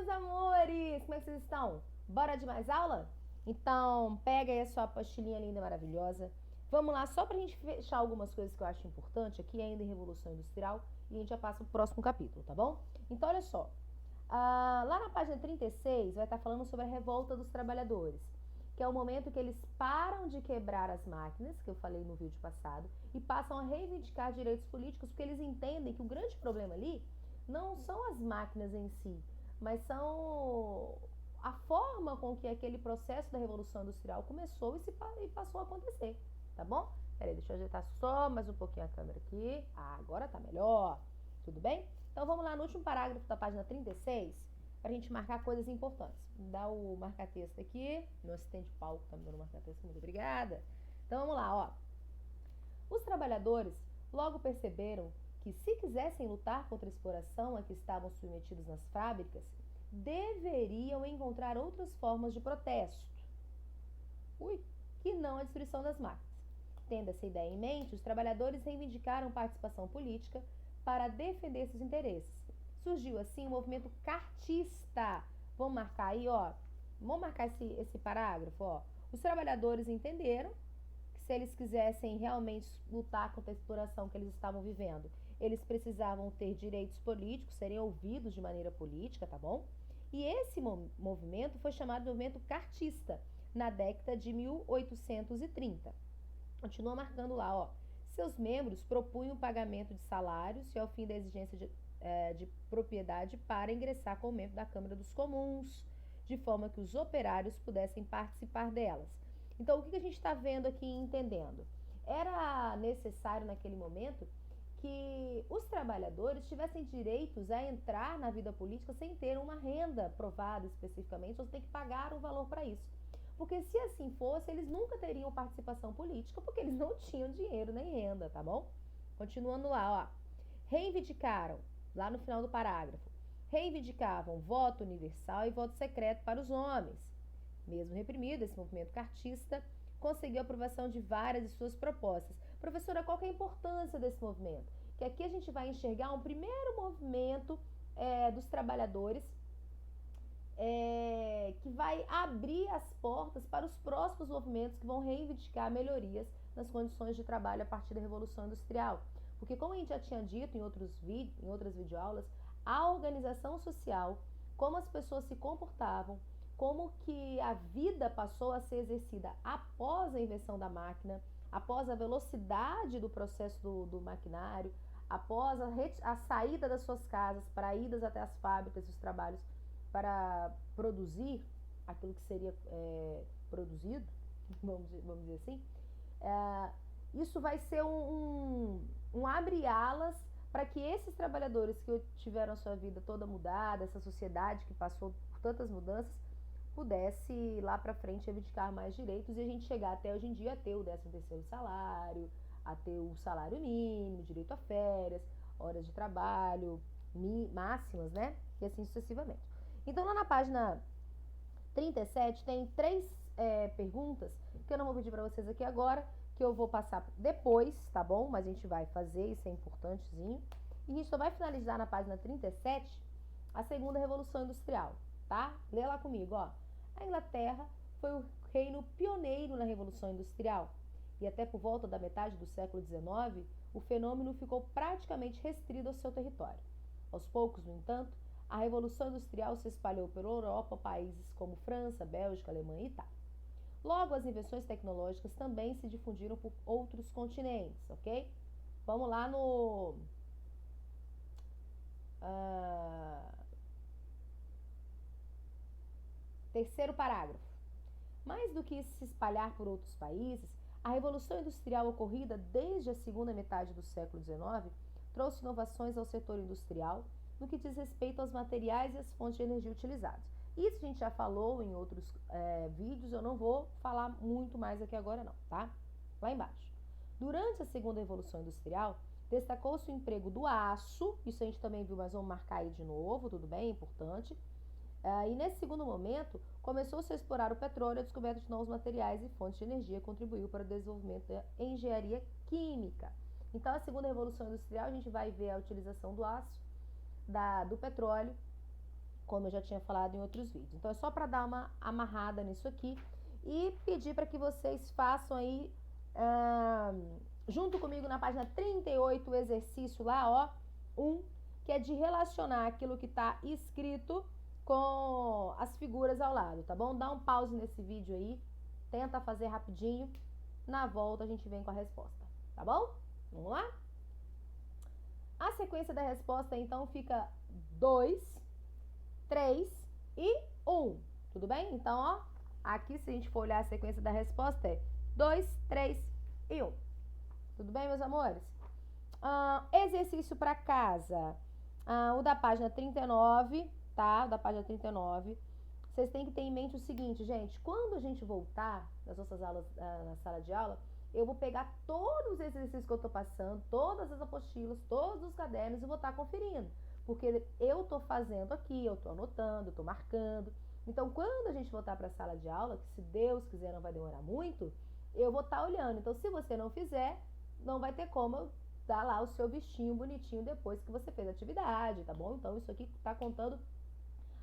meus amores! Como é que vocês estão? Bora de mais aula? Então, pega aí a sua apostilinha linda e maravilhosa. Vamos lá, só pra gente fechar algumas coisas que eu acho importante aqui ainda em Revolução Industrial e a gente já passa pro próximo capítulo, tá bom? Então, olha só. Lá na página 36 vai estar falando sobre a revolta dos trabalhadores, que é o momento que eles param de quebrar as máquinas, que eu falei no vídeo passado, e passam a reivindicar direitos políticos, porque eles entendem que o grande problema ali não são as máquinas em si, mas são a forma com que aquele processo da Revolução Industrial começou e passou a acontecer, tá bom? Peraí, deixa eu ajeitar só mais um pouquinho a câmera aqui. Agora tá melhor. Tudo bem? Então vamos lá no último parágrafo da página 36 para a gente marcar coisas importantes. Dá o marca-texto aqui. Meu assistente Paulo tá me dando o marca-texto. Muito obrigada. Então vamos lá, ó. Os trabalhadores logo perceberam que, se quisessem lutar contra a exploração a que estavam submetidos nas fábricas, deveriam encontrar outras formas de protesto, que não a destruição das máquinas. Tendo essa ideia em mente, os trabalhadores reivindicaram participação política para defender seus interesses. Surgiu assim o movimento cartista. Vamos marcar aí, ó. Vamos marcar esse parágrafo, ó. Os trabalhadores entenderam que, se eles quisessem realmente lutar contra a exploração que eles estavam vivendo, eles precisavam ter direitos políticos, serem ouvidos de maneira política, tá bom? E esse movimento foi chamado de movimento cartista na década de 1830. Continua marcando lá, ó. Seus membros propunham o pagamento de salários e ao fim da exigência de propriedade para ingressar como membro da Câmara dos Comuns, de forma que os operários pudessem participar delas. Então, o que a gente está vendo aqui e entendendo? Era necessário naquele momento que os trabalhadores tivessem direitos a entrar na vida política sem ter uma renda provada especificamente, ou tem que pagar um valor para isso. Porque se assim fosse, eles nunca teriam participação política, porque eles não tinham dinheiro nem renda, tá bom? Continuando lá, ó. Reivindicaram, lá no final do parágrafo, reivindicavam voto universal e voto secreto para os homens. Mesmo reprimido, esse movimento cartista conseguiu a aprovação de várias de suas propostas. Professora, qual que é a importância desse movimento? Que aqui a gente vai enxergar um primeiro movimento dos trabalhadores que vai abrir as portas para os próximos movimentos que vão reivindicar melhorias nas condições de trabalho a partir da Revolução Industrial. Porque, como a gente já tinha dito em outras videoaulas, a organização social, como as pessoas se comportavam, como que a vida passou a ser exercida após a invenção da máquina, após a velocidade do processo do maquinário, após a saída das suas casas para idas até as fábricas e os trabalhos para produzir aquilo que seria produzido, vamos dizer assim, isso vai ser um abre-alas para que esses trabalhadores que tiveram a sua vida toda mudada, essa sociedade que passou por tantas mudanças, pudesse lá para frente reivindicar mais direitos e a gente chegar até hoje em dia a ter o 13º salário, a ter o salário mínimo, direito a férias, horas de trabalho máximas, né? E assim sucessivamente. Então, lá na página 37 tem 3 perguntas que eu não vou pedir para vocês aqui agora, que eu vou passar depois, tá bom? Mas a gente vai fazer, isso é importantezinho. E a gente só vai finalizar na página 37 a segunda Revolução Industrial, tá? Lê lá comigo, ó. A Inglaterra foi o reino pioneiro na Revolução Industrial e até por volta da metade do século XIX, o fenômeno ficou praticamente restrito ao seu território. Aos poucos, no entanto, a Revolução Industrial se espalhou pela Europa, países como França, Bélgica, Alemanha e Itália. Logo, as invenções tecnológicas também se difundiram por outros continentes, ok? Vamos lá no terceiro parágrafo. Mais do que se espalhar por outros países, a Revolução Industrial ocorrida desde a segunda metade do século XIX trouxe inovações ao setor industrial no que diz respeito aos materiais e às fontes de energia utilizados. Isso a gente já falou em outros vídeos, eu não vou falar muito mais aqui agora não, tá? Lá embaixo. Durante a segunda Revolução Industrial, destacou-se o emprego do aço, isso a gente também viu, mas vamos marcar aí de novo, tudo bem? É importante. E nesse segundo momento, começou-se a explorar o petróleo, a descoberta de novos materiais e fontes de energia contribuiu para o desenvolvimento da engenharia química. Então, a segunda Revolução Industrial, a gente vai ver a utilização do aço, do petróleo como eu já tinha falado em outros vídeos. Então, é só para dar uma amarrada nisso aqui e pedir para que vocês façam aí, junto comigo na página 38, o exercício lá, ó, 1, que é de relacionar aquilo que está escrito com as figuras ao lado, tá bom? Dá um pause nesse vídeo aí, tenta fazer rapidinho, na volta a gente vem com a resposta, tá bom? Vamos lá? A sequência da resposta, então, fica 2, 3 e 1, tudo bem? Então, ó, aqui se a gente for olhar a sequência da resposta é 2, 3 e 1. Tudo bem, meus amores? Exercício para casa. O da página 39, tá? O da página 39. Vocês têm que ter em mente o seguinte, gente. Quando a gente voltar das nossas aulas na sala de aula, eu vou pegar todos os exercícios que eu tô passando, todas as apostilas, todos os cadernos e vou estar conferindo. Porque eu tô fazendo aqui, eu tô anotando, eu tô marcando. Então, quando a gente voltar para a sala de aula, que se Deus quiser não vai demorar muito, eu vou estar olhando. Então, se você não fizer, não vai ter como eu dar lá o seu vistinho bonitinho depois que você fez a atividade, tá bom? Então, isso aqui tá contando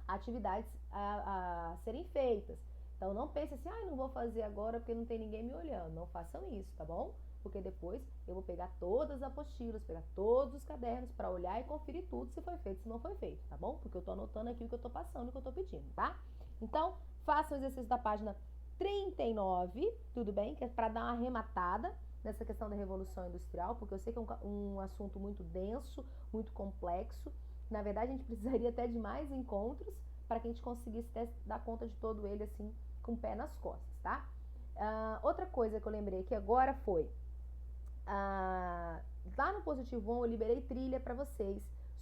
atividades a serem feitas. Então, não pense assim, não vou fazer agora porque não tem ninguém me olhando. Não façam isso, tá bom? Porque depois eu vou pegar todas as apostilas, pegar todos os cadernos para olhar e conferir tudo se foi feito, se não foi feito, tá bom? Porque eu tô anotando aqui o que eu tô passando, o que eu tô pedindo, tá? Então, façam o exercício da página 39, tudo bem? Que é para dar uma arrematada nessa questão da Revolução Industrial, porque eu sei que é um assunto muito denso, muito complexo. Na verdade, a gente precisaria até de mais encontros para que a gente conseguisse dar conta de todo ele, assim, com o pé nas costas, tá? Outra coisa que eu lembrei aqui agora foi, lá no Positivo 1 eu liberei trilha para vocês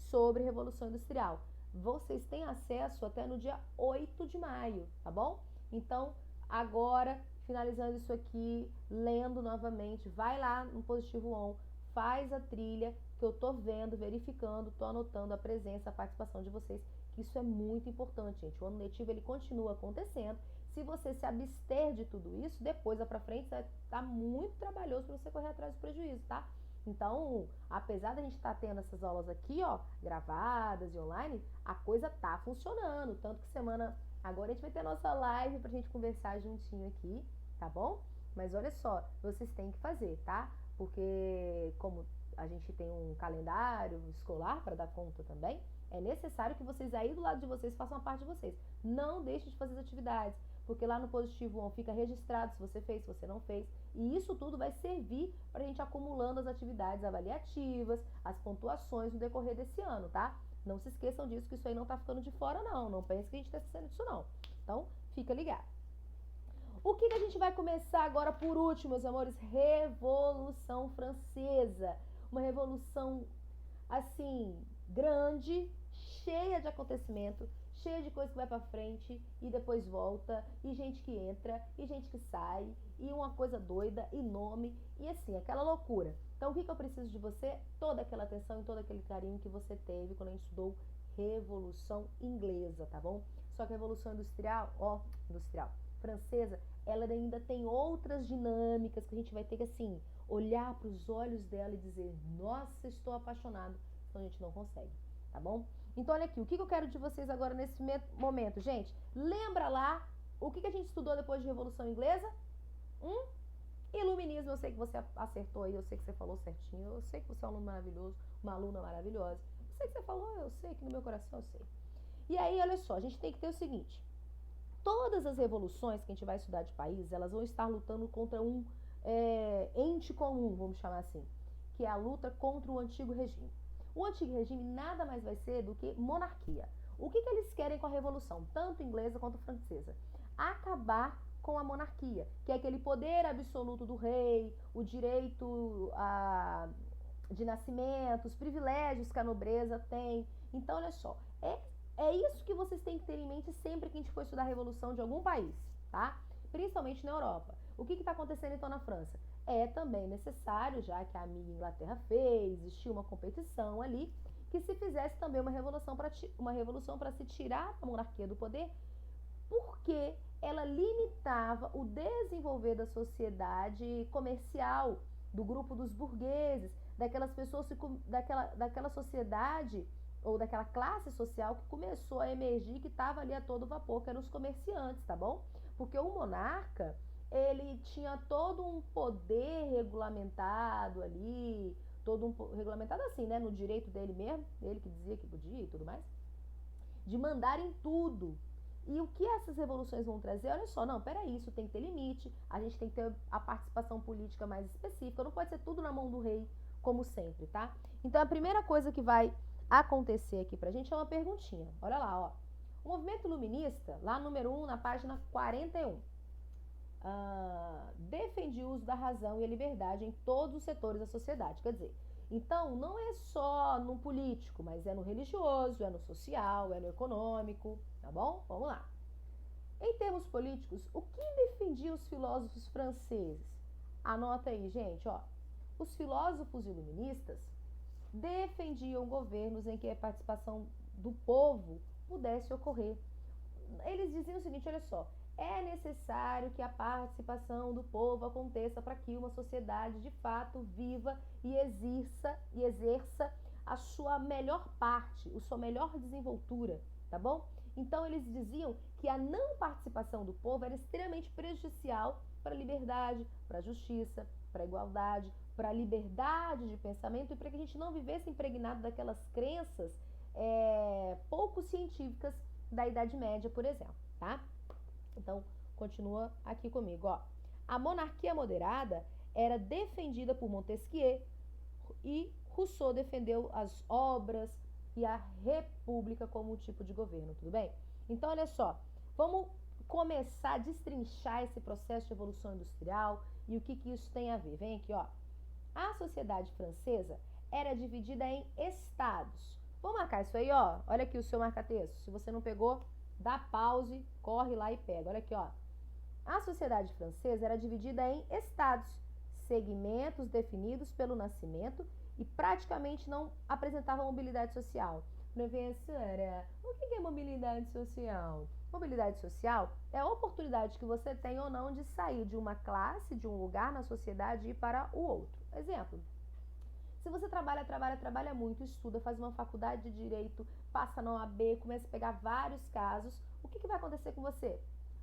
sobre Revolução Industrial. Vocês têm acesso até no dia 8 de maio, tá bom? Então, agora, finalizando isso aqui, lendo novamente, vai lá no Positivo 1, faz a trilha, que eu tô vendo, verificando, tô anotando a presença, a participação de vocês, que isso é muito importante, gente. O ano letivo, ele continua acontecendo. Se você se abster de tudo isso, depois, lá pra frente, vai estar muito trabalhoso para você correr atrás do prejuízo, tá? Então, apesar da gente estar tendo essas aulas aqui, ó, gravadas e online, a coisa tá funcionando. Tanto que semana agora a gente vai ter a nossa live pra gente conversar juntinho aqui, tá bom? Mas olha só, vocês têm que fazer, tá? Porque como a gente tem um calendário escolar para dar conta também, é necessário que vocês aí do lado de vocês façam a parte de vocês. Não deixem de fazer as atividades, porque lá no Positivo 1 fica registrado se você fez, se você não fez. E isso tudo vai servir para a gente acumulando as atividades avaliativas, as pontuações no decorrer desse ano, tá? Não se esqueçam disso, que isso aí não tá ficando de fora, não. Não pense que a gente tá esquecendo disso, não. Então, fica ligado. O que a gente vai começar agora por último, meus amores? Revolução Francesa. Uma revolução, assim, grande, cheia de acontecimento, cheia de coisa que vai pra frente e depois volta, e gente que entra, e gente que sai, e uma coisa doida, e nome, e assim, aquela loucura. Então, o que eu preciso de você? Toda aquela atenção e todo aquele carinho que você teve quando a gente estudou Revolução Inglesa, tá bom? Só que a Revolução Francesa, ela ainda tem outras dinâmicas que a gente vai ter que, assim, olhar para os olhos dela e dizer, nossa, estou apaixonado, senão a gente não consegue, tá bom? Então, olha aqui, o que eu quero de vocês agora nesse momento, gente? Lembra lá o que a gente estudou depois de Revolução Inglesa? Iluminismo, eu sei que você acertou aí, eu sei que você falou certinho, eu sei que você é um aluno maravilhoso, uma aluna maravilhosa. Eu sei que você falou, eu sei que no meu coração eu sei. E aí, olha só, a gente tem que ter o seguinte, todas as revoluções que a gente vai estudar de país, elas vão estar lutando contra um ente comum, vamos chamar assim, que é a luta contra o antigo regime. O antigo regime nada mais vai ser do que monarquia. O que eles querem com a revolução, tanto inglesa quanto francesa? Acabar com a monarquia, que é aquele poder absoluto do rei, o direito de nascimento, os privilégios que a nobreza tem. Então, olha só, é isso que vocês têm que ter em mente sempre que a gente for estudar a revolução de algum país, tá? Principalmente na Europa. O que está acontecendo então na França? É também necessário, já que a amiga Inglaterra fez, existiu uma competição ali, que se fizesse também uma revolução para se tirar a monarquia do poder, porque ela limitava o desenvolver da sociedade comercial, do grupo dos burgueses, daquelas pessoas, daquela sociedade ou daquela classe social que começou a emergir, que estava ali a todo vapor, que eram os comerciantes, tá bom? Porque o monarca, ele tinha todo um poder regulamentado ali, regulamentado assim, né, no direito dele mesmo, ele que dizia que podia e tudo mais, de mandar em tudo. E o que essas revoluções vão trazer? Olha só, não, peraí, isso tem que ter limite, a gente tem que ter a participação política mais específica, não pode ser tudo na mão do rei, como sempre, tá? Então, a primeira coisa que vai acontecer aqui pra gente é uma perguntinha. Olha lá, ó. O movimento iluminista, lá número 1, na página 41, defende o uso da razão e a liberdade em todos os setores da sociedade. Quer dizer, então não é só no político, mas é no religioso, é no social, é no econômico, tá bom? Vamos lá. Em termos políticos, o que defendiam os filósofos franceses? Anota aí, gente, ó. Os filósofos iluministas defendiam governos em que a participação do povo pudesse ocorrer. Eles diziam o seguinte, olha só, é necessário que a participação do povo aconteça para que uma sociedade de fato viva e exerça a sua melhor parte, a sua melhor desenvoltura, tá bom? Então eles diziam que a não participação do povo era extremamente prejudicial para a liberdade, para a justiça, para a igualdade, para a liberdade de pensamento e para que a gente não vivesse impregnado daquelas crenças pouco científicas da Idade Média, por exemplo, tá? Então, continua aqui comigo, ó. A monarquia moderada era defendida por Montesquieu e Rousseau defendeu as obras e a república como um tipo de governo, tudo bem? Então, olha só, vamos começar a destrinchar esse processo de evolução industrial e o que isso tem a ver. Vem aqui, ó. A sociedade francesa era dividida em estados. Vamos marcar isso aí, ó. Olha aqui o seu marca-texto. Se você não pegou, dá pause, corre lá e pega. Olha aqui, ó. A sociedade francesa era dividida em estados, segmentos definidos pelo nascimento e praticamente não apresentava mobilidade social. Professora, o que é mobilidade social? Mobilidade social é a oportunidade que você tem ou não de sair de uma classe, de um lugar na sociedade e ir para o outro. Exemplo, se você trabalha muito, estuda, faz uma faculdade de direito, passa na OAB, começa a pegar vários casos, o que vai acontecer com você?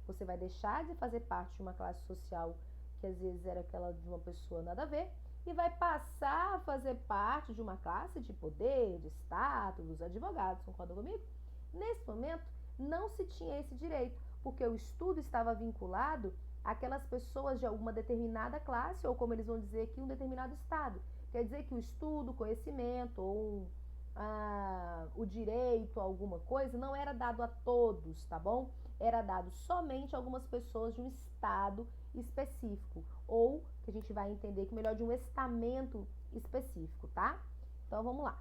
Você vai deixar de fazer parte de uma classe social que às vezes era aquela de uma pessoa nada a ver e vai passar a fazer parte de uma classe de poder, de status, dos advogados, concorda comigo? Nesse momento, não se tinha esse direito, porque o estudo estava vinculado àquelas pessoas de alguma determinada classe, ou como eles vão dizer aqui, um determinado estado. Quer dizer que o estudo, o conhecimento ou o direito a alguma coisa não era dado a todos, tá bom? Era dado somente a algumas pessoas de um estado específico, ou que a gente vai entender que melhor de um estamento específico, tá? Então vamos lá.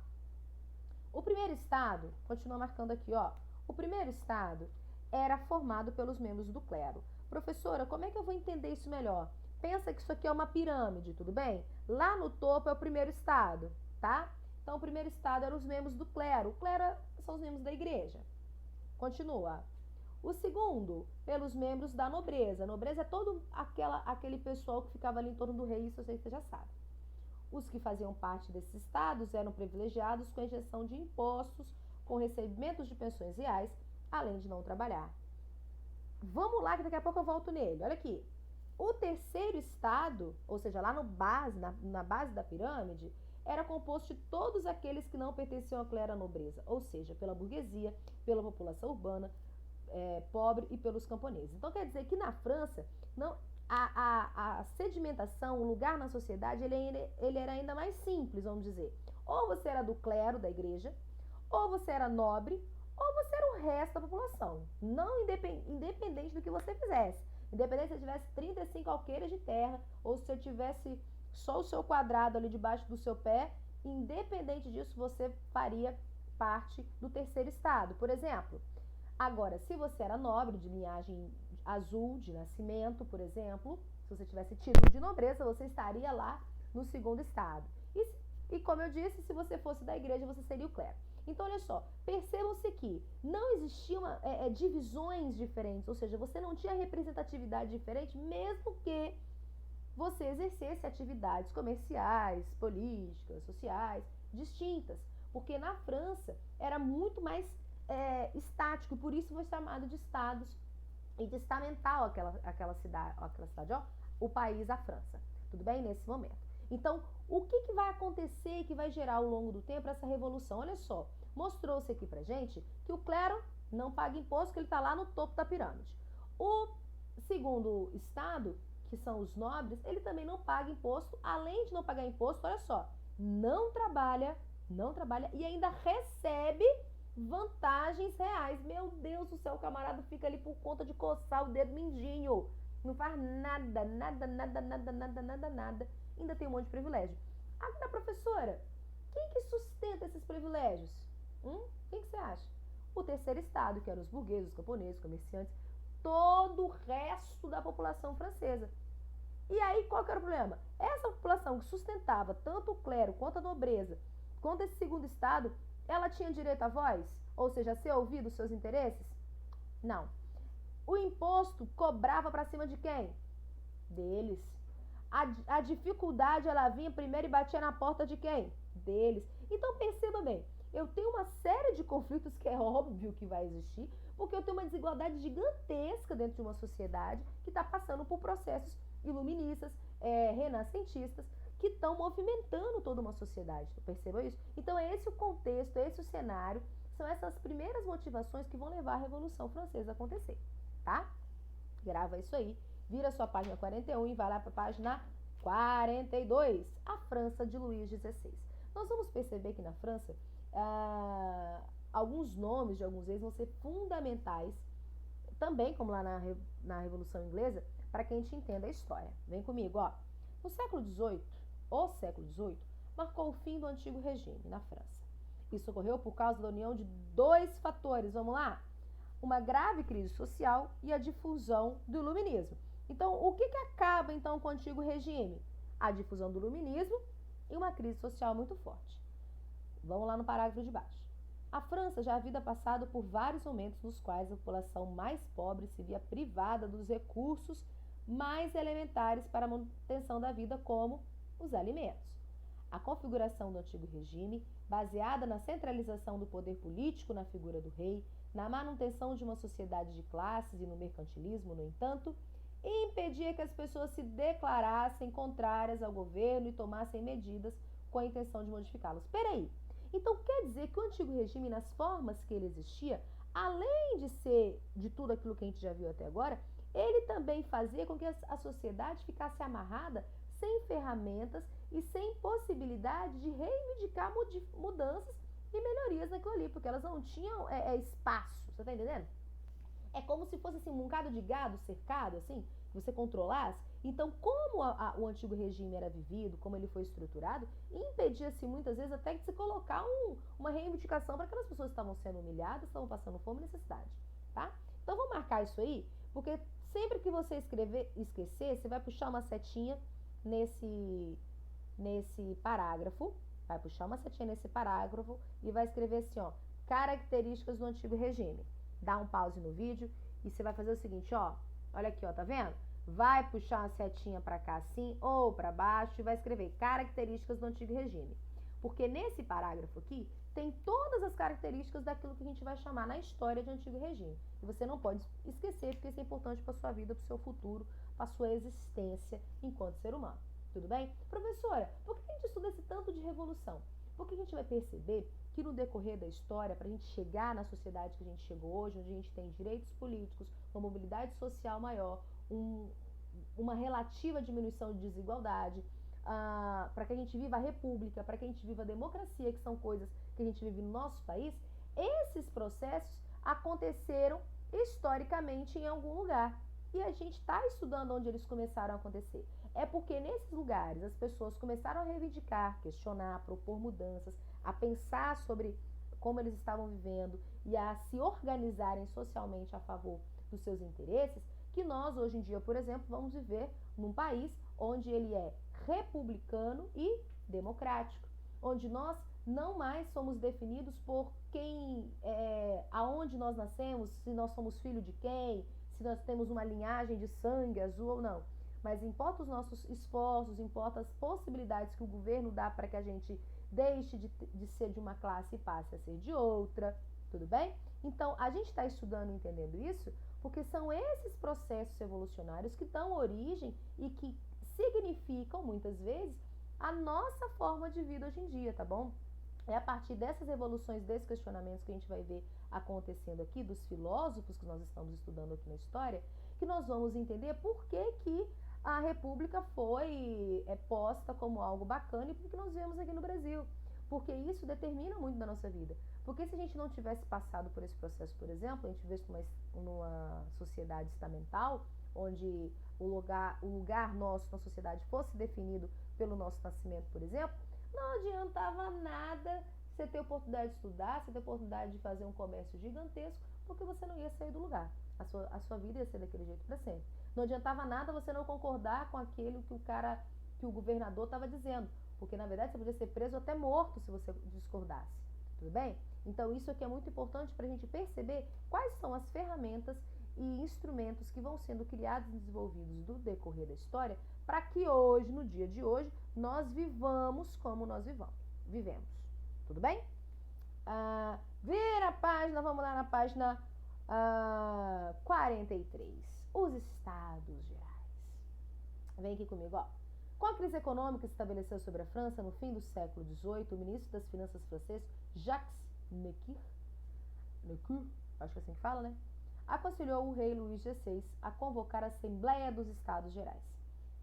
O primeiro estado, continua marcando aqui, ó. O primeiro estado era formado pelos membros do clero. Professora, como é que eu vou entender isso melhor? Pensa que isso aqui é uma pirâmide, tudo bem? Lá no topo é o primeiro estado, tá? Então, o primeiro estado eram os membros do clero. O clero são os membros da igreja. Continua. O segundo, pelos membros da nobreza. A nobreza é todo aquele pessoal que ficava ali em torno do rei, isso você já sabe. Os que faziam parte desses estados eram privilegiados com a injeção de impostos, com recebimentos de pensões reais, além de não trabalhar. Vamos lá, que daqui a pouco eu volto nele. Olha aqui. O terceiro estado, ou seja, lá na base da pirâmide, era composto de todos aqueles que não pertenciam à clero nobreza, ou seja, pela burguesia, pela população urbana, pobre e pelos camponeses. Então, quer dizer que na França, não, a sedimentação, o lugar na sociedade, ele era ainda mais simples, vamos dizer. Ou você era do clero, da igreja, ou você era nobre, ou você era o resto da população. Não independente do que você fizesse. Independente se você tivesse 35 alqueires de terra, ou se você tivesse só o seu quadrado ali debaixo do seu pé, independente disso, você faria parte do terceiro estado. Por exemplo, agora, se você era nobre, de linhagem azul, de nascimento, por exemplo, se você tivesse título de nobreza, você estaria lá no segundo estado. E como eu disse, se você fosse da igreja, você seria o clero. Então, olha só, percebam-se que não existiam divisões diferentes, ou seja, você não tinha representatividade diferente, mesmo que você exercesse atividades comerciais, políticas, sociais, distintas. porque na França era muito mais estático, e por isso foi chamado de estados e de estamental aquela cidade, ó, o país, a França, tudo bem? Nesse momento. Então, o que vai acontecer que vai gerar ao longo do tempo essa revolução? Olha só, mostrou-se aqui pra gente que o clero não paga imposto, que ele está lá no topo da pirâmide. O segundo estado, que são os nobres, ele também não paga imposto, além de não pagar imposto, olha só, não trabalha e ainda recebe vantagens reais. Meu Deus do céu, o camarada fica ali por conta de coçar o dedo mindinho. Não faz nada. Ainda tem um monte de privilégio. Agora, professora, quem que sustenta esses privilégios? Quem que você acha? O terceiro estado, que eram os burgueses, os camponeses, os comerciantes, todo o resto da população francesa. E aí, qual que era o problema? Essa população que sustentava tanto o clero, quanto a nobreza, quanto esse segundo estado, ela tinha direito à voz? Ou seja, a ser ouvido os seus interesses? Não. O imposto cobrava para cima de quem? Deles. A dificuldade, ela vinha primeiro e batia na porta de quem? Deles. Então, perceba bem, eu tenho uma série de conflitos que é óbvio que vai existir, porque eu tenho uma desigualdade gigantesca dentro de uma sociedade que está passando por processos iluministas, renascentistas, que estão movimentando toda uma sociedade. Perceba isso? Então, é esse o contexto, é esse o cenário, são essas primeiras motivações que vão levar a Revolução Francesa a acontecer, tá? Grava isso aí, vira sua página 41 e vai lá para a página 42, a França de Luís XVI. Nós vamos perceber que na França, alguns nomes de alguns reis vão ser fundamentais, também como lá na Revolução Inglesa, para que a gente entenda a história. Vem comigo, ó. No século XVIII, o século XVIII, marcou o fim do antigo regime na França. Isso ocorreu por causa da união de dois fatores, vamos lá? Uma grave crise social e a difusão do iluminismo. Então, o que acaba então com o antigo regime? A difusão do iluminismo e uma crise social muito forte. Vamos lá no parágrafo de baixo. A França já havia passado por vários momentos nos quais a população mais pobre se via privada dos recursos mais elementares para a manutenção da vida, como os alimentos. A configuração do antigo regime, baseada na centralização do poder político na figura do rei, na manutenção de uma sociedade de classes e no mercantilismo, no entanto, impedia que as pessoas se declarassem contrárias ao governo e tomassem medidas com a intenção de modificá-los. Espera aí. Então, quer dizer que o antigo regime, nas formas que ele existia, além de ser de tudo aquilo que a gente já viu até agora, ele também fazia com que a sociedade ficasse amarrada, sem ferramentas e sem possibilidade de reivindicar mudanças e melhorias naquilo ali, porque elas não tinham espaço, você tá entendendo? É como se fosse assim, um bocado de gado cercado, assim, que você controlasse. Então, como o antigo regime era vivido, como ele foi estruturado, impedia-se muitas vezes até de se colocar uma reivindicação para aquelas pessoas que estavam sendo humilhadas, estavam passando fome e necessidade, tá? Então, vamos marcar isso aí, porque sempre que você esquecer, você vai puxar uma setinha nesse parágrafo, e vai escrever assim, ó, características do antigo regime. Dá um pause no vídeo e você vai fazer o seguinte, ó, olha aqui, ó, tá vendo? Vai puxar uma setinha para cá assim ou para baixo e vai escrever características do antigo regime. Porque nesse parágrafo aqui tem todas as características daquilo que a gente vai chamar na história de antigo regime. E você não pode esquecer, porque isso é importante para sua vida, para o seu futuro, para sua existência enquanto ser humano. Tudo bem? Professora, por que a gente estuda esse tanto de revolução? Porque a gente vai perceber que no decorrer da história, para a gente chegar na sociedade que a gente chegou hoje, onde a gente tem direitos políticos, uma mobilidade social maior, uma relativa diminuição de desigualdade, para que a gente viva a república, para que a gente viva a democracia, que são coisas que a gente vive no nosso país, esses processos aconteceram historicamente em algum lugar. E a gente está estudando onde eles começaram a acontecer. É porque nesses lugares as pessoas começaram a reivindicar, questionar, propor mudanças, a pensar sobre como eles estavam vivendo e a se organizarem socialmente a favor dos seus interesses, que nós hoje em dia, por exemplo, vamos viver num país onde ele é republicano e democrático, onde nós não mais somos definidos por quem, aonde nós nascemos, se nós somos filho de quem, se nós temos uma linhagem de sangue azul ou não. Mas importa os nossos esforços, importa as possibilidades que o governo dá para que a gente deixe de ser de uma classe e passe a ser de outra, tudo bem? Então, a gente está estudando e entendendo isso porque são esses processos evolucionários que dão origem e que significam, muitas vezes, a nossa forma de vida hoje em dia, tá bom? É a partir dessas evoluções, desses questionamentos que a gente vai ver acontecendo aqui, dos filósofos que nós estamos estudando aqui na história, que nós vamos entender por que a República foi posta como algo bacana e por que nós vemos aqui no Brasil. Porque isso determina muito da nossa vida. Porque se a gente não tivesse passado por esse processo, por exemplo, a gente vivesse numa sociedade estamental, onde o lugar nosso na sociedade fosse definido pelo nosso nascimento, por exemplo, não adiantava nada você ter oportunidade de estudar, você ter oportunidade de fazer um comércio gigantesco, porque você não ia sair do lugar. A sua vida ia ser daquele jeito para sempre. Não adiantava nada você não concordar com aquilo que o governador estava dizendo, porque na verdade você podia ser preso até morto se você discordasse. Tudo bem? Então isso aqui é muito importante para a gente perceber quais são as ferramentas e instrumentos que vão sendo criados e desenvolvidos do decorrer da história para que hoje, no dia de hoje, nós vivamos como nós vivemos. Tudo bem? Vira a página, vamos lá na página 43. Os Estados Gerais. Vem aqui comigo, ó. Com a crise econômica que se estabeleceu sobre a França no fim do século XVIII, o ministro das Finanças francês, Jacques Necker, acho que é assim que fala, né? Aconselhou o rei Luís XVI a convocar a Assembleia dos Estados Gerais.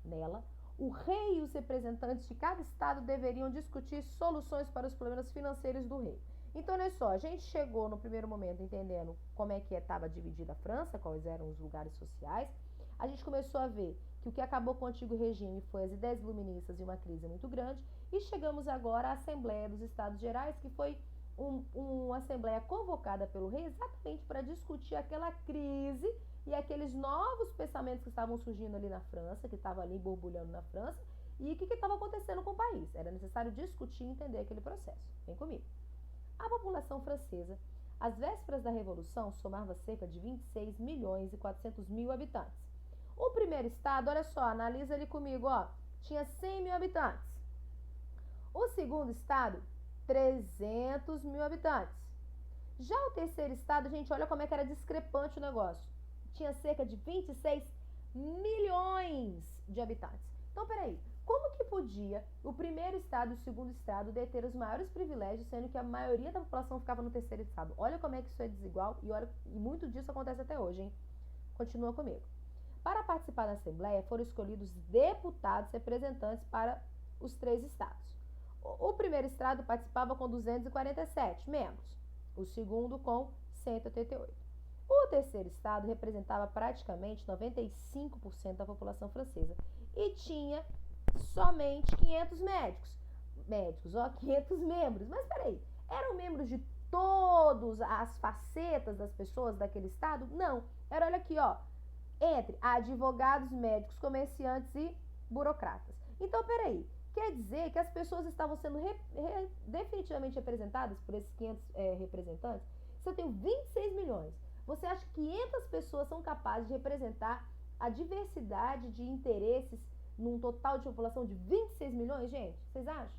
Nela, o rei e os representantes de cada estado deveriam discutir soluções para os problemas financeiros do rei. Então, olha só, a gente chegou no primeiro momento entendendo como é que estava dividida a França, quais eram os lugares sociais. A gente começou a ver que o que acabou com o antigo regime foi as ideias iluministas e uma crise muito grande. E chegamos agora à Assembleia dos Estados Gerais, que foi uma assembleia convocada pelo rei exatamente para discutir aquela crise e aqueles novos pensamentos que estavam surgindo ali na França, que estavam ali borbulhando na França, e o que estava acontecendo com o país. Era necessário discutir e entender aquele processo. Vem comigo. A população francesa, às vésperas da Revolução, somava cerca de 26 milhões e 400 mil habitantes. O primeiro estado, olha só, analisa ali comigo, ó, tinha 100 mil habitantes. O segundo estado, 300 mil habitantes. Já o terceiro estado, gente, olha como é que era discrepante o negócio. Tinha cerca de 26 milhões de habitantes. Então, peraí, como que podia o primeiro estado e o segundo estado deter os maiores privilégios, sendo que a maioria da população ficava no terceiro estado? Olha como é que isso é desigual e muito disso acontece até hoje, hein? Continua comigo. Para participar da Assembleia, foram escolhidos deputados representantes para os três estados. O primeiro estado participava com 247 membros, o segundo com 188. O terceiro estado representava praticamente 95% da população francesa e tinha somente 500 500 membros. Mas peraí, eram membros de todas as facetas das pessoas daquele estado? Não, era, olha aqui, ó, entre advogados, médicos, comerciantes e burocratas. Então, peraí, quer dizer que as pessoas estavam sendo definitivamente representadas por esses 500 representantes? Se eu tenho 26 milhões, você acha que 500 pessoas são capazes de representar a diversidade de interesses num total de população de 26 milhões, gente? Vocês acham?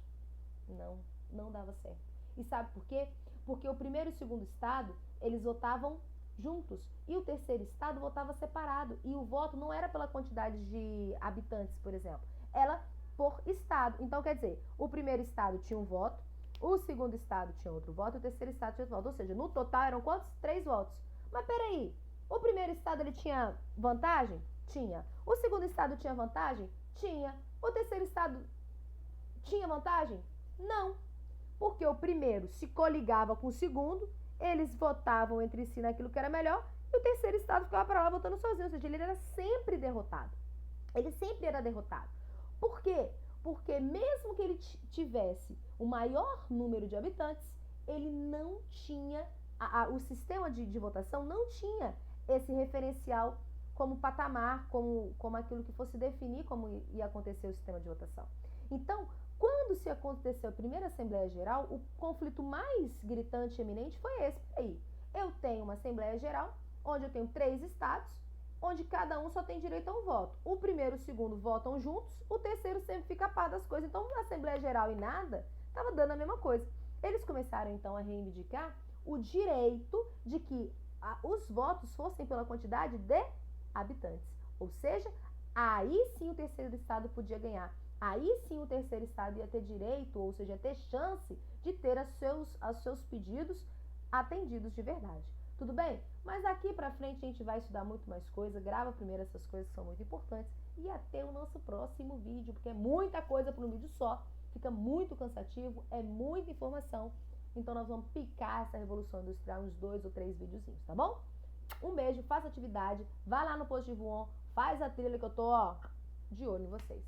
Não dava certo. E sabe por quê? Porque o primeiro e o segundo estado, eles votavam juntos. E o terceiro estado votava separado. E o voto não era pela quantidade de habitantes, por exemplo. Era por estado. Então, quer dizer, o primeiro estado tinha um voto, o segundo estado tinha outro voto, e o terceiro estado tinha outro voto. Ou seja, no total eram quantos? 3 votos. Mas peraí, o primeiro estado ele tinha vantagem? Tinha. O segundo estado tinha vantagem? Tinha. O terceiro estado tinha vantagem? Não. Porque o primeiro se coligava com o segundo, eles votavam entre si naquilo que era melhor, e o terceiro estado ficava para lá votando sozinho. Ou seja, ele era sempre derrotado. Ele sempre era derrotado. Por quê? Porque mesmo que ele tivesse o maior número de habitantes, ele não tinha, o sistema de votação não tinha esse referencial como patamar, como aquilo que fosse definir como ia acontecer o sistema de votação. Então, quando se aconteceu a primeira Assembleia Geral, o conflito mais gritante e eminente foi esse aí. Eu tenho uma Assembleia Geral, onde eu tenho 3 estados, onde cada um só tem direito a um voto. O primeiro e o segundo votam juntos, o terceiro sempre fica a par das coisas. Então, na Assembleia Geral e nada, estava dando a mesma coisa. Eles começaram, então, a reivindicar o direito de que os votos fossem pela quantidade de habitantes. Ou seja, aí sim o terceiro estado podia ganhar. Aí sim o terceiro estado ia ter direito, ou seja, ia ter chance de ter os seus pedidos atendidos de verdade. Tudo bem? Mas daqui pra frente a gente vai estudar muito mais coisa. Grava primeiro essas coisas que são muito importantes. E até o nosso próximo vídeo, porque é muita coisa para um vídeo só. Fica muito cansativo, é muita informação. Então nós vamos picar essa Revolução Industrial em uns 2 ou 3 videozinhos, tá bom? Um beijo, faça atividade, vai lá no Positivo On, faz a trilha que eu tô, ó, de olho em vocês.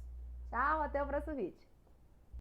Tchau, até o próximo vídeo.